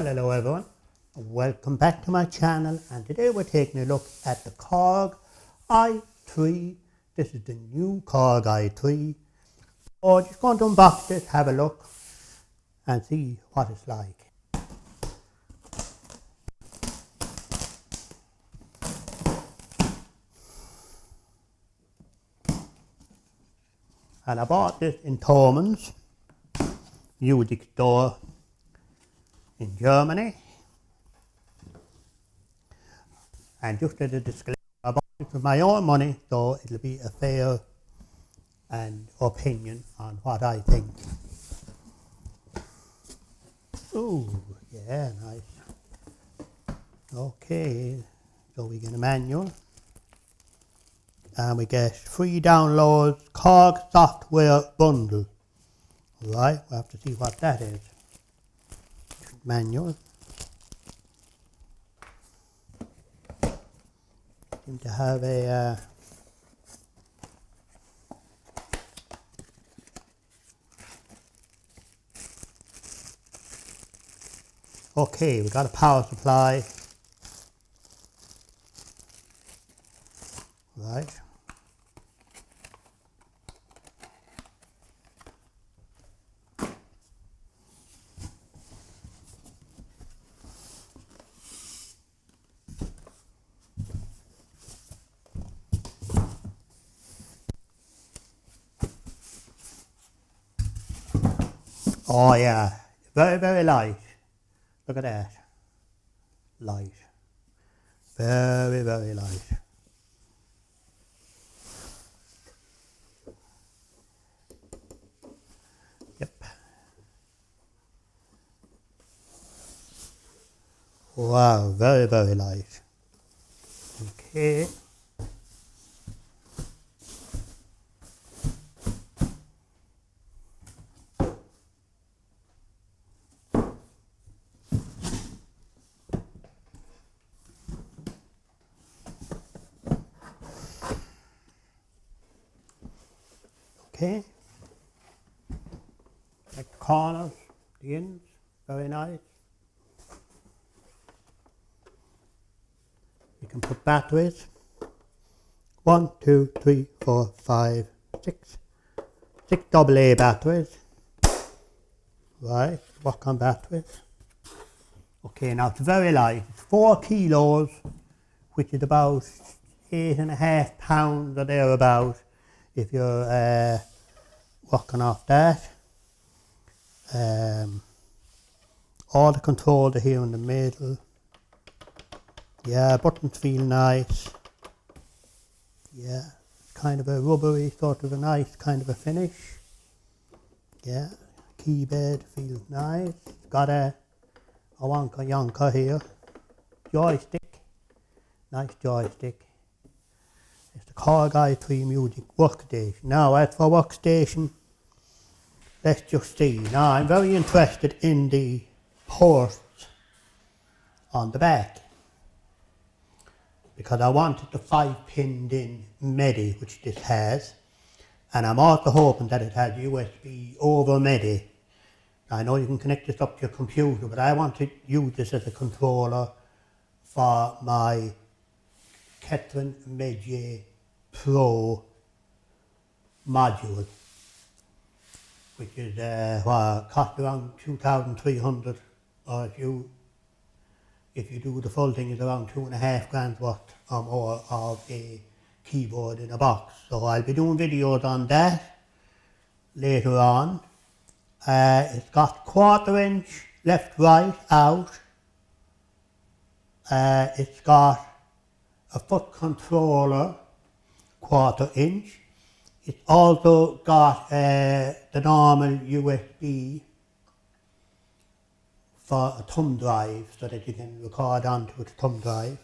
Well, hello everyone, welcome back to my channel, and today we're taking a look at the Korg i3. This is the new Korg i3. So just going to unbox this, have a look and see what it's like. And I bought this in Thormann's music store in Germany. And just as a disclaimer, I bought it with my own money, so it'll be a fair and opinion on what I think. Oh, yeah, nice. Okay, so we get a manual. And we get free downloads, Korg software bundle. Right, we'll have to see what that is. Manual. Seem to have a okay, we got a power supply. Right. Oh yeah, very, very light. Look at that. Light. Very, very light. Yep. Wow, very, very light. Okay. Okay, like the corners, the ends, very nice. You can put batteries, 1, 2, 3, 4, 5, 6 AA batteries, right, work on batteries. Okay, now it's very light, it's 4 kilos, which is about 8.5 pounds or thereabout if you're working off that. All the controls are here in the middle. Yeah, buttons feel nice. Yeah, kind of a rubbery, sort of a nice kind of a finish. Yeah, keyboard feels nice. Got a wonka yonka here. Joystick, nice joystick. It's the Korg i3 Music Workstation. Now, as for Workstation, let's just see. Now, I'm very interested in the ports on the back, because I wanted the 5-pinned in MIDI, which this has, and I'm also hoping that it has USB over MIDI. I know you can connect this up to your computer, but I want to use this as a controller for my Catherine Medje Pro module, which is cost around 2,300, or if you do the full thing, is around 2.5 grand worth or more of a keyboard in a box. So I'll be doing videos on that later on. It's got 1/4 inch left, right, out. It's got a foot controller, 1/4 inch. It's also got the normal USB for a thumb drive, so that you can record onto a thumb drive.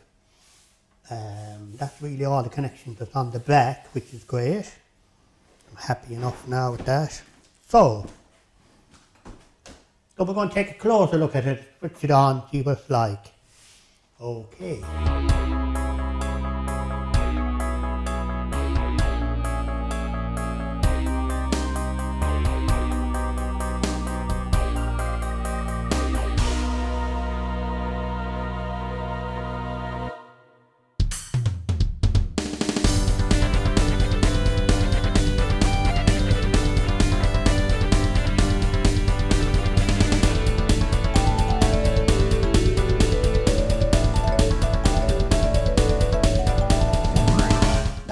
That's really all the connections that's on the back, which is great. I'm happy enough now with that. So we're going to take a closer look at it, switch it on, see what it's like. Okay.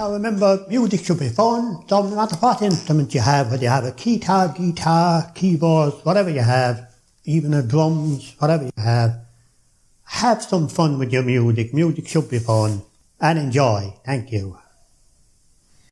Now remember, music should be fun. So no matter what instrument you have, whether you have a guitar, keyboards, whatever you have, even a drums, whatever you have some fun with your music. Music should be fun. And enjoy. Thank you.